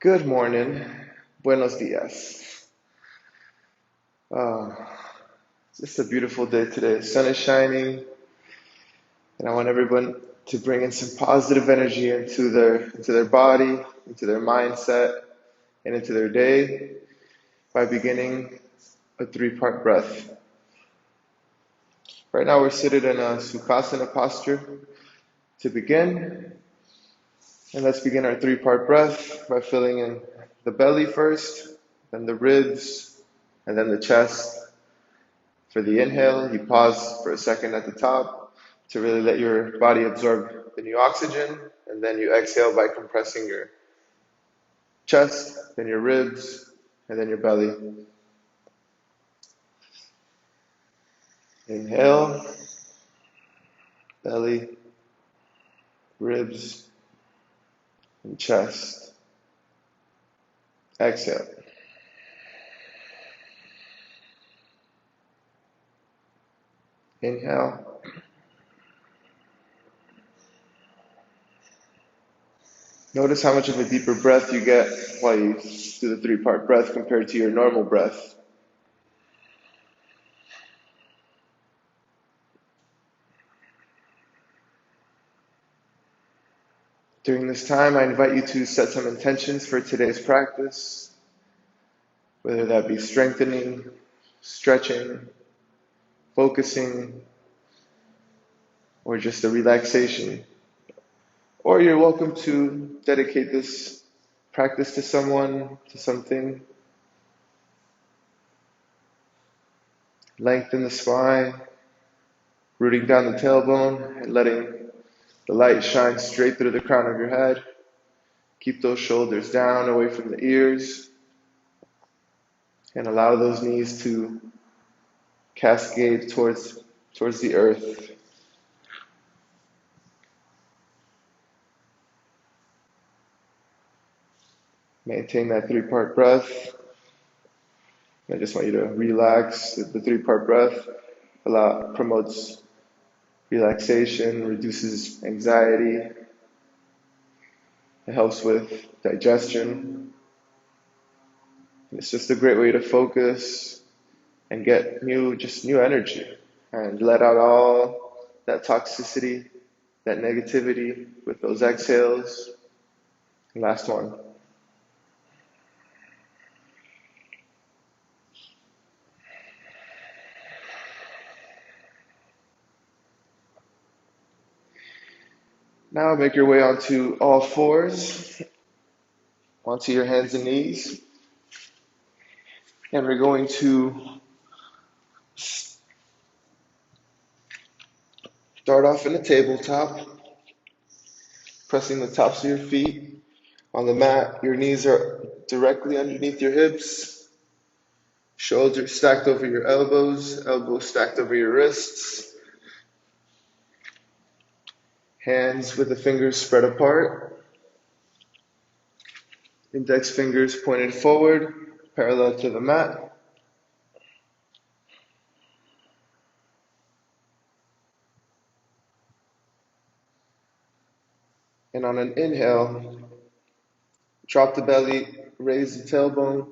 Good morning. Buenos dias. Uh, it's just a beautiful day today. The sun is shining, and I want everyone to bring in some positive energy into their body, into their mindset, and into their day by beginning a three-part breath. Right now, we're seated in a sukhasana posture. To begin, and let's begin our three-part breath by filling in the belly first, then the ribs, and then the chest. For the inhale, you pause for a second at the top to really let your body absorb the new oxygen, and then you exhale by compressing your chest, then your ribs, and then your belly. Inhale, belly, ribs, and chest. Exhale. Inhale. Notice how much of a deeper breath you get while you do the three-part breath compared to your normal breath. During this time, I invite you to set some intentions for today's practice, whether that be strengthening, stretching, focusing, or just a relaxation. Or you're welcome to dedicate this practice to someone, to something. Lengthen the spine, rooting down the tailbone, and letting the light shine straight through the crown of your head. Keep those shoulders down, away from the ears, and allow those knees to cascade towards the earth. Maintain that three-part breath. I just want you to relax. The three-part breath promotes relaxation, reduces anxiety. It helps with digestion. It's just a great way to focus and get new energy and let out all that toxicity, that negativity with those exhales. Last one. Now make your way onto all fours, onto your hands and knees. And we're going to start off in the tabletop, pressing the tops of your feet on the mat. Your knees are directly underneath your hips, shoulders stacked over your elbows, elbows stacked over your wrists, hands with the fingers spread apart, index fingers pointed forward, parallel to the mat. And on an inhale, drop the belly, raise the tailbone,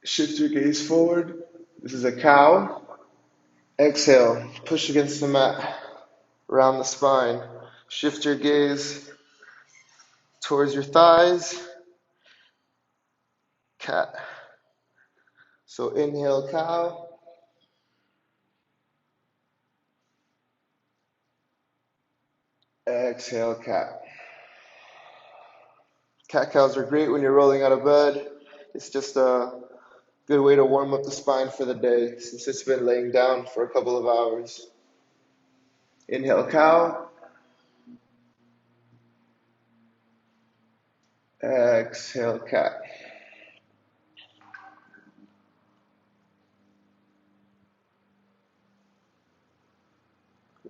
shift your gaze forward. This is a cow. Exhale, push against the mat, round the spine. Shift your gaze towards your thighs. Cat. So inhale, cow. Exhale, cat. Cat cows are great when you're rolling out of bed. It's just a good way to warm up the spine for the day since it's been laying down for a couple of hours. Inhale, cow. Exhale, cat.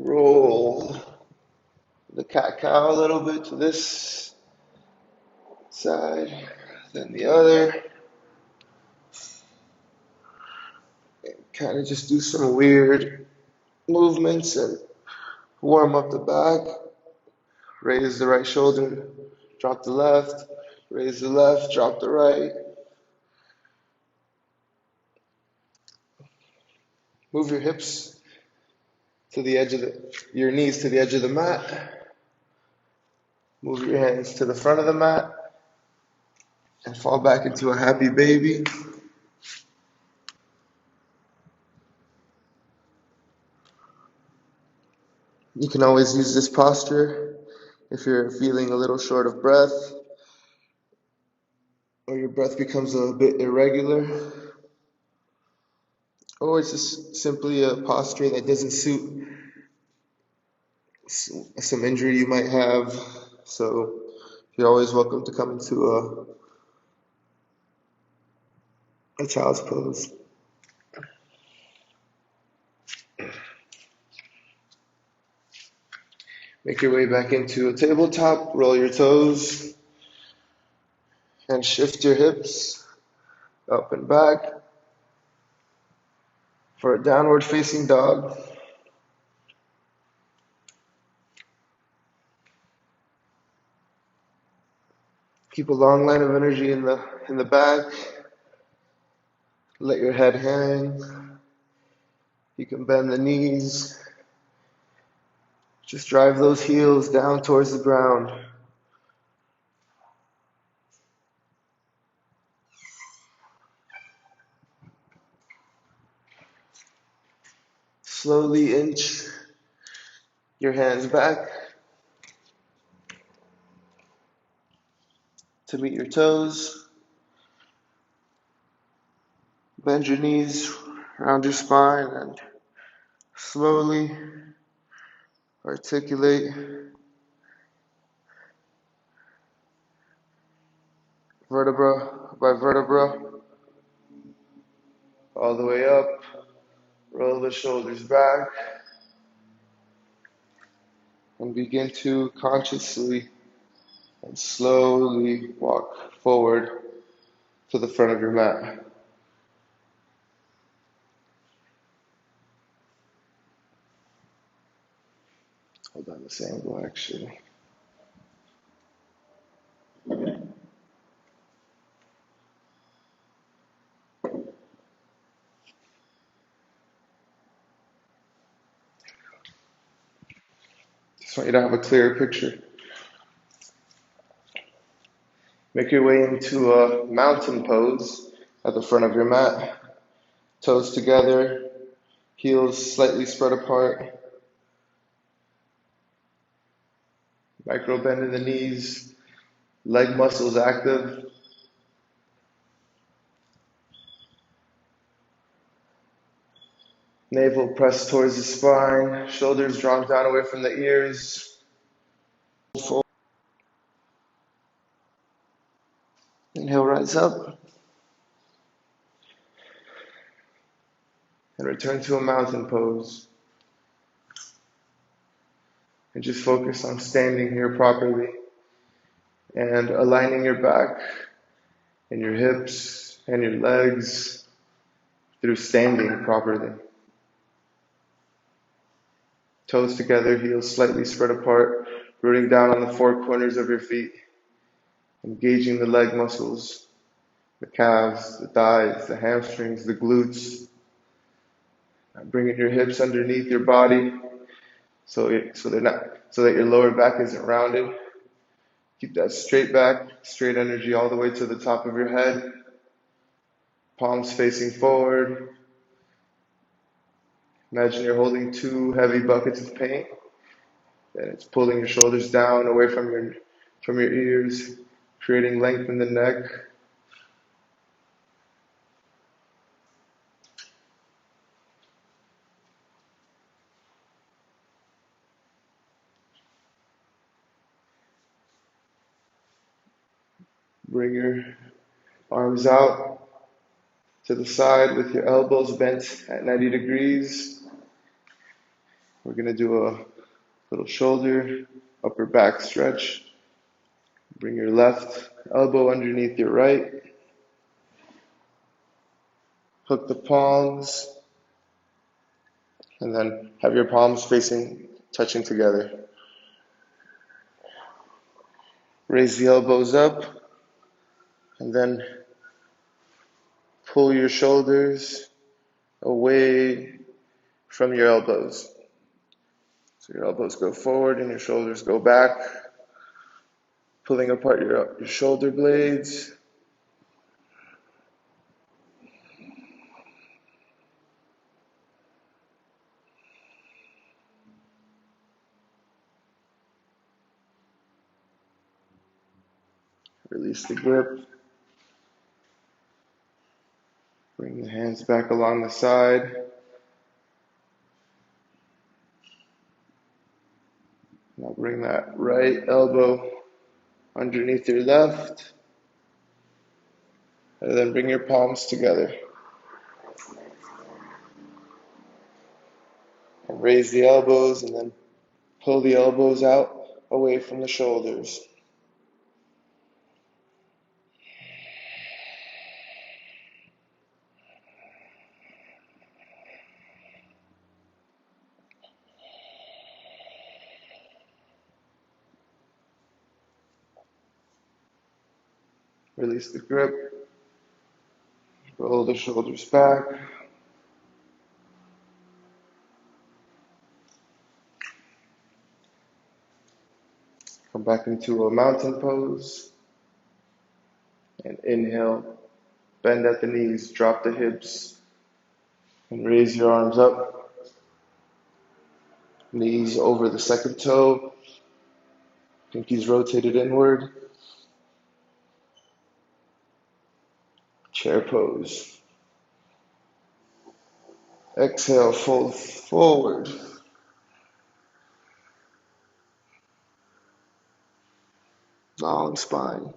Roll the cat cow a little bit to this side, then the other. Kind of just do some weird movements and warm up the back. Raise the right shoulder, drop the left, raise the left, drop the right. Move your hips to the edge of your knees to the edge of the mat. Move your hands to the front of the mat and fall back into a happy baby. You can always use this posture if you're feeling a little short of breath or your breath becomes a bit irregular, or it's just simply a posture that doesn't suit some injury you might have. So you're always welcome to come into a child's pose. Make your way back into a tabletop, roll your toes, and shift your hips up and back for a downward facing dog. Keep a long line of energy in the back. Let your head hang. You can bend the knees. Just drive those heels down towards the ground. Slowly inch your hands back to meet your toes. Bend your knees around your spine and slowly articulate vertebra by vertebra all the way up. Roll the shoulders back and begin to consciously and slowly walk forward to the front of your mat. Hold on this angle actually. Just want you to have a clearer picture. Make your way into a mountain pose at the front of your mat. Toes together, heels slightly spread apart. Micro bend in the knees, leg muscles active. Navel pressed towards the spine, shoulders drawn down away from the ears. Inhale, rise up. And return to a mountain pose. And just focus on standing here properly and aligning your back and your hips and your legs through standing properly. Toes together, heels slightly spread apart, rooting down on the four corners of your feet, engaging the leg muscles, the calves, the thighs, the hamstrings, the glutes. Bringing your hips underneath your body so that your lower back isn't rounded. Keep that straight back, straight energy all the way to the top of your head. Palms facing forward. Imagine you're holding two heavy buckets of paint, and it's pulling your shoulders down away from your ears, creating length in the neck. Bring your arms out to the side with your elbows bent at 90 degrees. We're going to do a little shoulder, upper back stretch. Bring your left elbow underneath your right. Hook the palms, and then have your palms touching together. Raise the elbows up and then pull your shoulders away from your elbows. So your elbows go forward and your shoulders go back, pulling apart your shoulder blades. Release the grip. Bring the hands back along the side. Now bring that right elbow underneath your left. And then bring your palms together. And raise the elbows and then pull the elbows out away from the shoulders. Release the grip. Roll the shoulders back. Come back into a mountain pose. And inhale. Bend at the knees. Drop the hips. And raise your arms up. Knees over the second toe. Pinkies rotated inward. Chair pose. Exhale, fold forward. Long spine.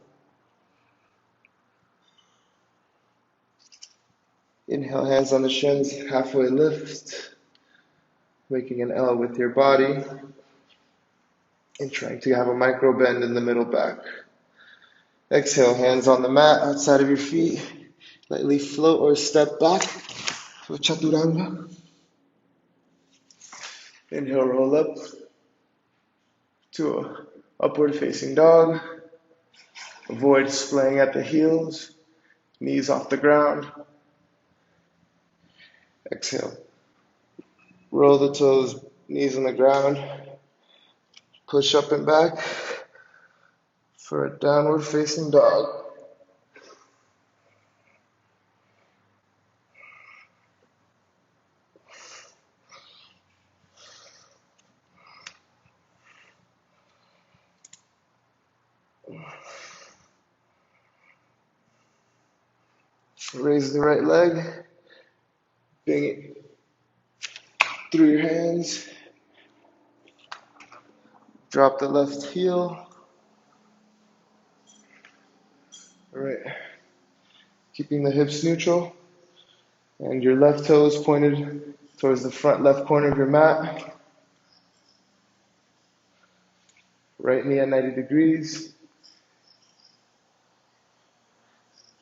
Inhale, hands on the shins, halfway lift. Making an L with your body. And trying to have a micro bend in the middle back. Exhale, hands on the mat, outside of your feet. Lightly float or step back to a chaturanga. Inhale, roll up to a upward facing dog. Avoid splaying at the heels, knees off the ground. Exhale. Roll the toes, knees on the ground. Push up and back for a downward facing dog. Raise the right leg. Bring it through your hands. Drop the left heel. All right. Keeping the hips neutral. And your left toes pointed towards the front left corner of your mat. Right knee at 90 degrees.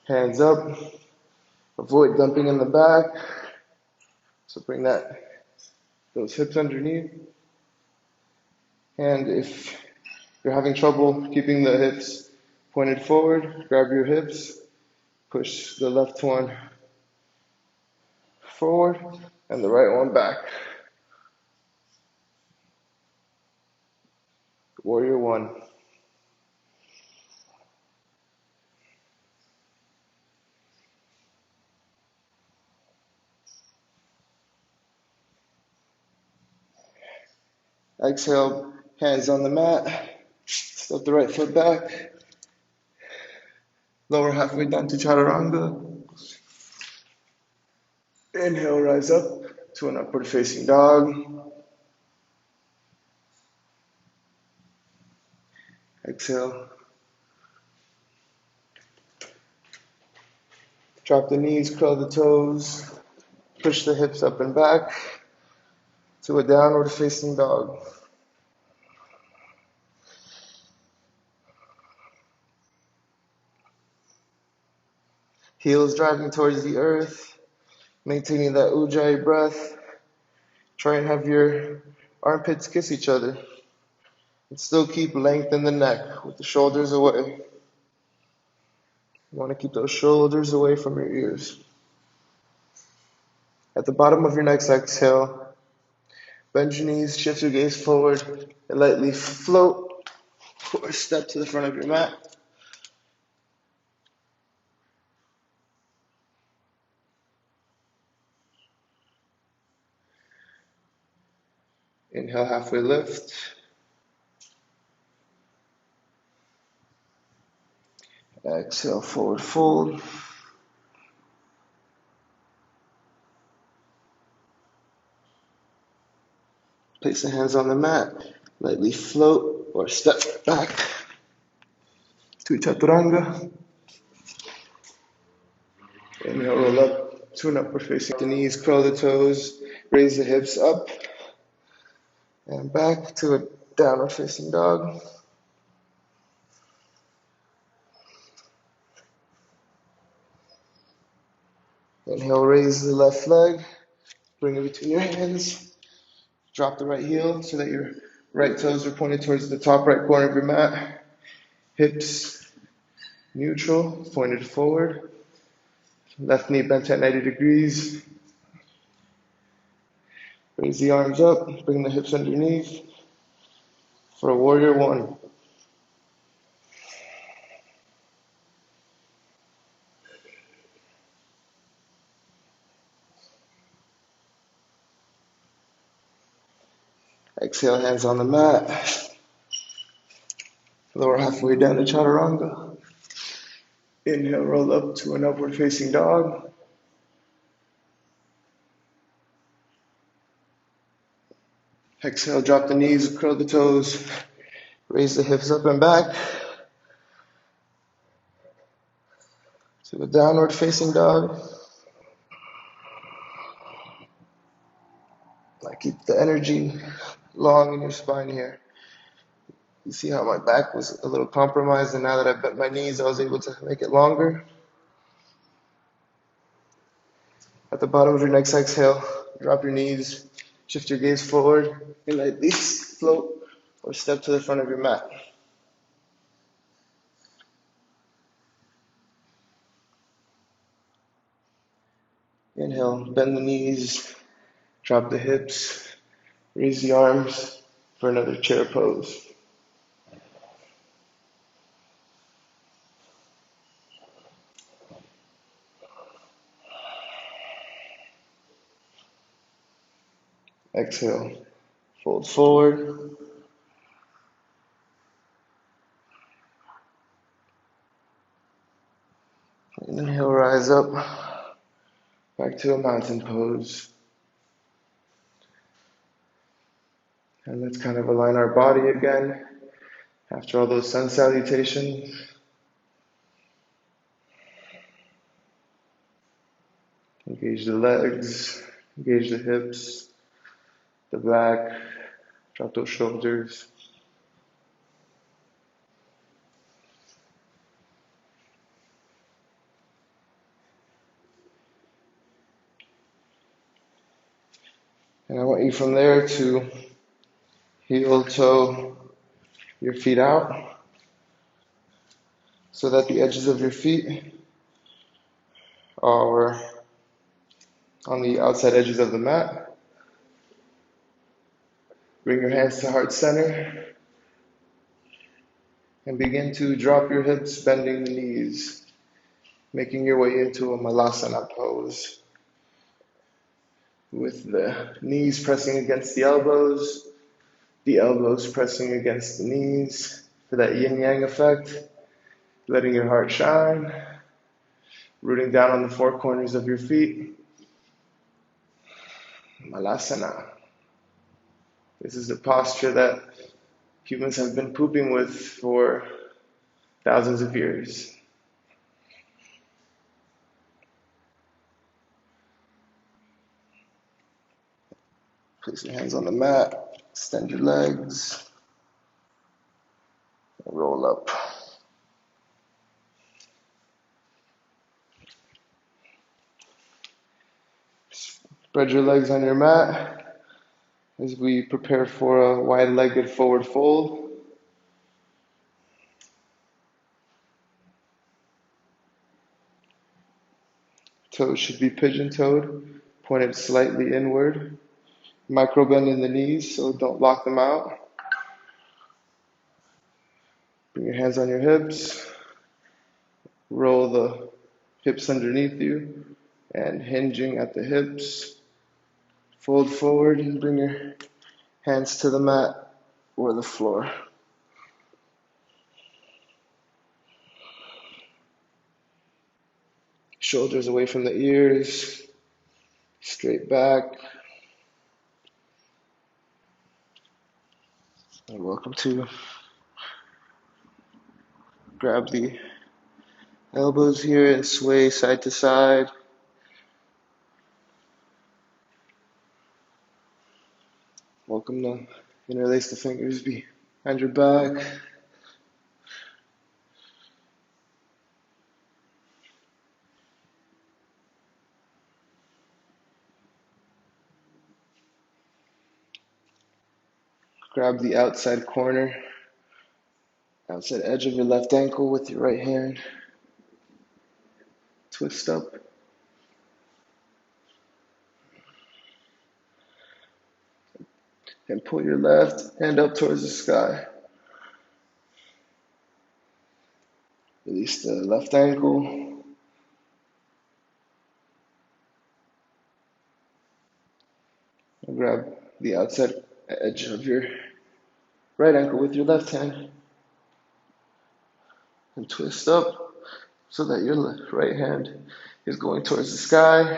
Hands up. Avoid dumping in the back. So bring those hips underneath. And if you're having trouble keeping the hips pointed forward, grab your hips. Push the left one forward and the right one back. Warrior one. Exhale, hands on the mat. Step the right foot back. Lower halfway down to chaturanga. Inhale, rise up to an upward facing dog. Exhale. Drop the knees, curl the toes. Push the hips up and back to a downward facing dog. Heels driving towards the earth, maintaining that ujjayi breath. Try and have your armpits kiss each other. And still keep length in the neck with the shoulders away. You want to keep those shoulders away from your ears. At the bottom of your next exhale, bend your knees, shift your gaze forward, and lightly float or step to the front of your mat. Inhale, halfway lift. Exhale, forward fold. Place the hands on the mat. Lightly float or step back to chaturanga. Inhale, roll up to an upward facing. The knees, curl the toes, raise the hips up and back to a downward facing dog. Inhale, raise the left leg, bring it between your hands. Drop the right heel so that your right toes are pointed towards the top right corner of your mat. Hips neutral, pointed forward. Left knee bent at 90 degrees. Raise the arms up, bring the hips underneath for a warrior one. Exhale, hands on the mat. Lower halfway down to chaturanga. Inhale, roll up to an upward facing dog. Exhale, drop the knees, curl the toes, raise the hips up and back to a downward facing dog. I keep the energy long in your spine here. You see how my back was a little compromised, and now that I bent my knees, I was able to make it longer. At the bottom of your next exhale, drop your knees, shift your gaze forward, and lightly float or step to the front of your mat. Inhale, bend the knees, drop the hips, raise the arms for another chair pose. Exhale, fold forward. Inhale, rise up, back to a mountain pose. And let's kind of align our body again after all those sun salutations. Engage the legs, engage the hips, the back, drop those shoulders. And I want you from there to heel toe your feet out so that the edges of your feet are on the outside edges of the mat. Bring your hands to heart center and begin to drop your hips, bending the knees, making your way into a malasana pose with the knees pressing against the elbows pressing against the knees for that yin-yang effect, letting your heart shine, rooting down on the four corners of your feet. Malasana. This is the posture that humans have been pooping with for thousands of years. Place your hands on the mat, extend your legs, and roll up. Spread your legs on your mat as we prepare for a wide-legged forward fold. Toes should be pigeon-toed, pointed slightly inward. Micro bend in the knees, so don't lock them out. Bring your hands on your hips. Roll the hips underneath you and hinging at the hips. Fold forward and bring your hands to the mat or the floor. Shoulders away from the ears, straight back. And welcome to grab the elbows here and sway side to side. Welcome to interlace the fingers behind your back. Grab the outside corner, outside edge of your left ankle with your right hand. Twist up. And pull your left hand up towards the sky. Release the left ankle. And grab the outside edge of your right ankle with your left hand. And twist up so that your right hand is going towards the sky.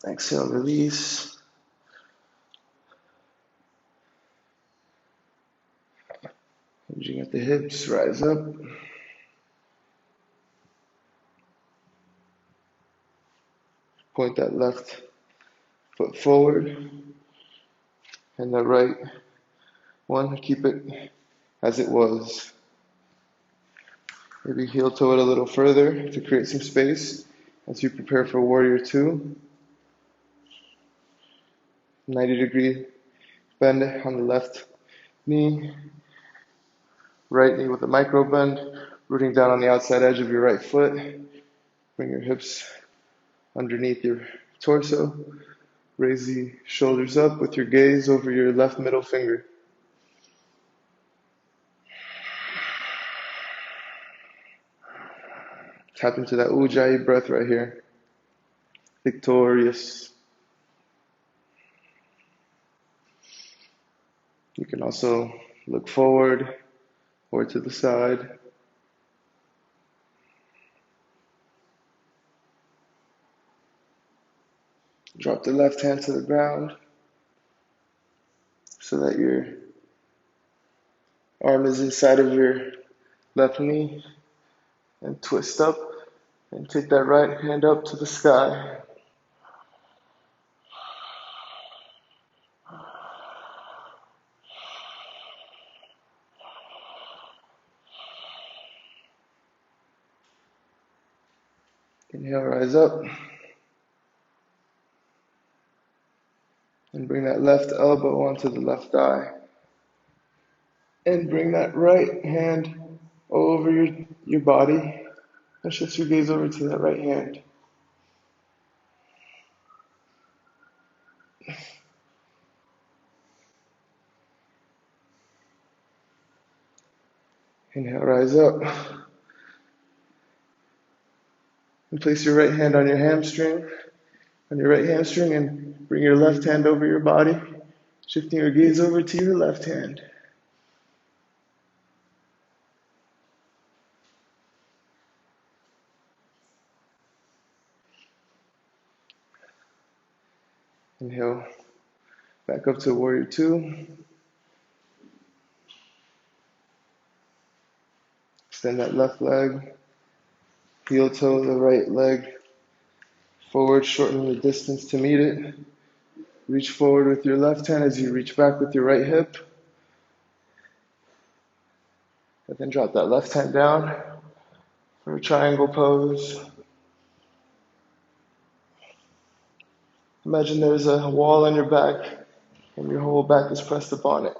Exhale, release. Hinging at the hips, rise up. Point that left foot forward. And the right one, keep it as it was. Maybe heel toe it a little further to create some space as you prepare for Warrior Two. 90-degree bend on the left knee. Right knee with a micro bend, rooting down on the outside edge of your right foot. Bring your hips underneath your torso. Raise the shoulders up with your gaze over your left middle finger. Tap into that Ujjayi breath right here. Victorious. You can also look forward or to the side. Drop the left hand to the ground so that your arm is inside of your left knee. And twist up and take that right hand up to the sky. Inhale, rise up. And bring that left elbow onto the left thigh. And bring that right hand over your body. And shift your gaze over to that right hand. Inhale, rise up. And place your right hand on your hamstring. On your right hamstring, and bring your left hand over your body. Shifting your gaze over to your left hand. Inhale, back up to Warrior Two. Extend that left leg. Heel toe the right leg forward, shorten the distance to meet it. Reach forward with your left hand as you reach back with your right hip. And then drop that left hand down for a triangle pose. Imagine there's a wall on your back and your whole back is pressed upon it.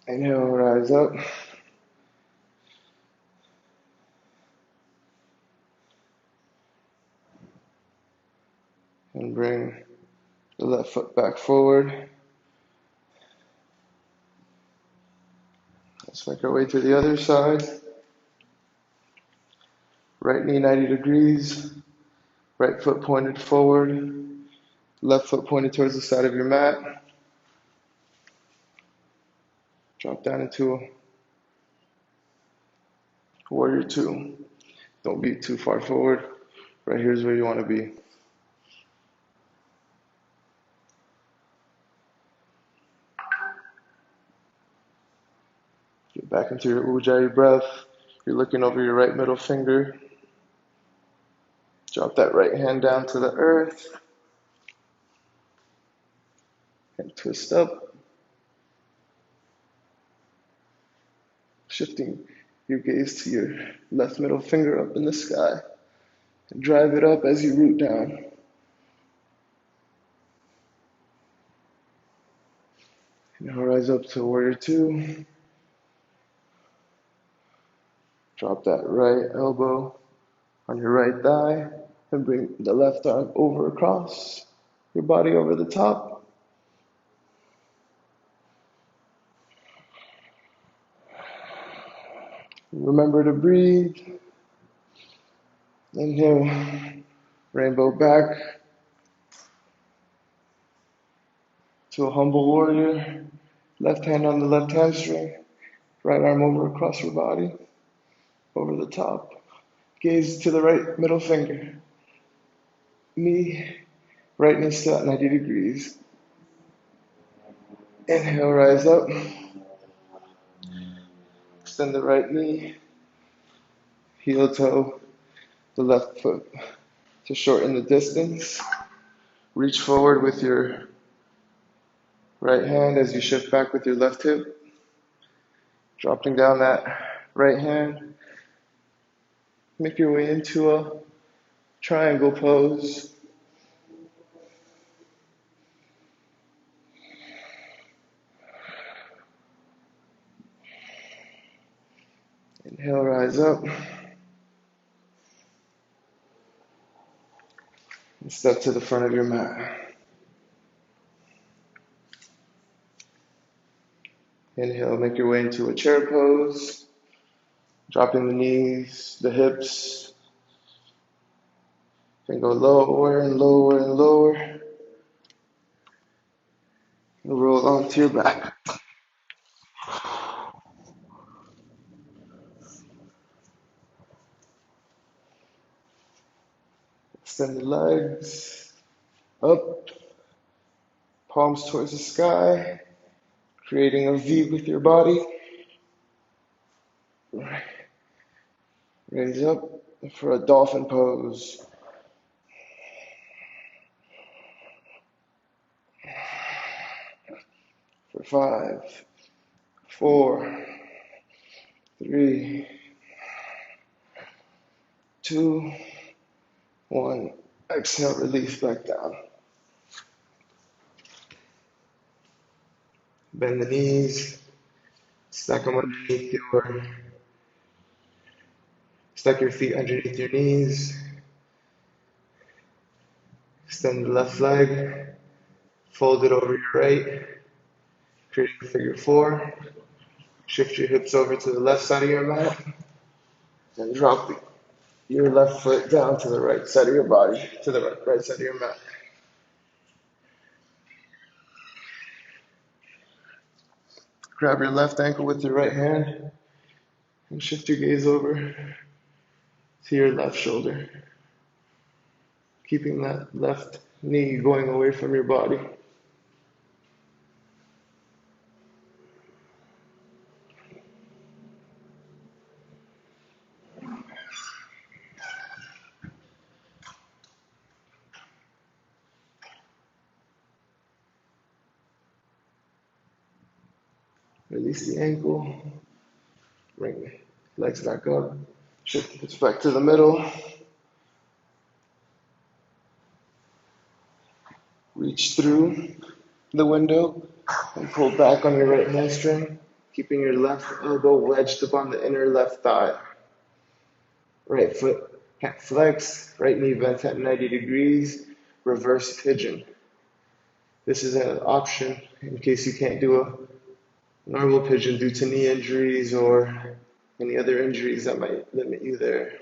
Inhale, rise up. And bring the left foot back forward. Let's make our way to the other side. Right knee 90 degrees. Right foot pointed forward. Left foot pointed towards the side of your mat. Drop down into warrior two. Don't be too far forward. Right here is where you want to be. Get back into your Ujjayi breath. You're looking over your right middle finger. Drop that right hand down to the earth. And twist up. Shifting your gaze to your left middle finger up in the sky. And drive it up as you root down. Now rise up to warrior two. Drop that right elbow on your right thigh and bring the left arm over across your body over the top. Remember to breathe. Inhale, rainbow back to a humble warrior. Left hand on the left hamstring, right arm over across your body, over the top. Gaze to the right middle finger. Knee, right knee still at 90 degrees. Inhale, rise up. Extend the right knee, heel toe, the left foot to shorten the distance. Reach forward with your right hand as you shift back with your left hip. Dropping down that right hand. Make your way into a triangle pose. Inhale, rise up. And step to the front of your mat. Inhale, make your way into a chair pose. Dropping the knees, the hips. Then go lower and lower and lower. And roll onto your back. Extend the legs up, palms towards the sky, creating a V with your body. Raise up for a dolphin pose. For 5, 4, 3, 2, 1. Exhale, release back down. Bend the knees, stack them underneath stack your feet underneath your knees. Extend the left leg, fold it over your right, creating a figure 4. Shift your hips over to the left side of your mat, and drop your left foot down to the right side of your body, to the right side of your mat. Grab your left ankle with your right hand, and shift your gaze over to your left shoulder, keeping that left knee going away from your body. Release the ankle, bring the legs back up, shift the hips back to the middle, reach through the window and pull back on your right hamstring, keeping your left elbow wedged up on the inner left thigh. Right foot cat flex, right knee bent at 90 degrees, reverse pigeon. This is an option in case you can't do a normal pigeon due to knee injuries or any other injuries that might limit you there.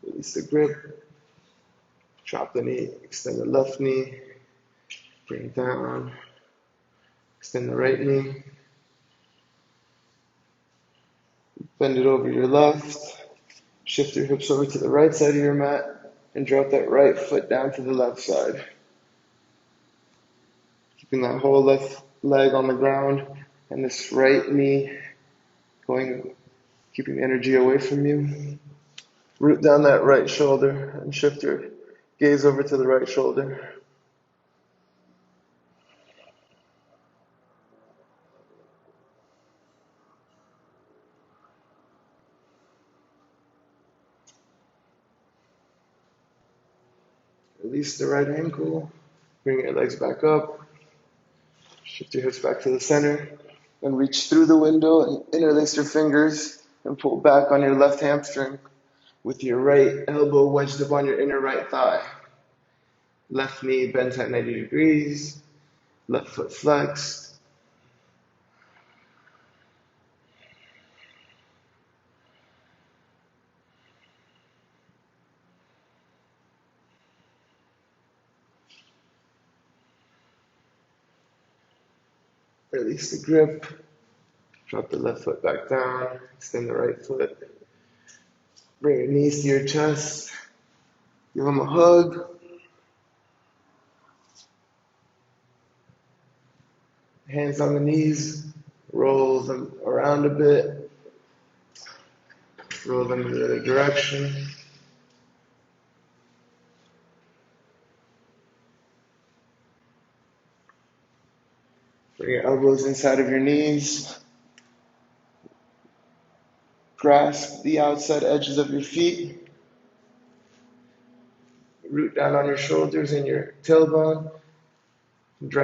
Release the grip, drop the knee, extend the left knee, bring it down, extend the right knee, bend it over your left, shift your hips over to the right side of your mat, and drop that right foot down to the left side. Keeping that whole left leg on the ground and this right knee keeping energy away from you. Root down that right shoulder and shift your gaze over to the right shoulder. Release the right ankle. Bring your legs back up. Shift your hips back to the center. And reach through the window and interlace your fingers and pull back on your left hamstring with your right elbow wedged up on your inner right thigh. Left knee bent at 90 degrees. Left foot flexed. Release the grip. Drop the left foot back down. Extend the right foot. Bring your knees to your chest. Give them a hug. Hands on the knees. Roll them around a bit. Roll them in the other direction. Bring your elbows inside of your knees. Grasp the outside edges of your feet. Root down on your shoulders and your tailbone. Drive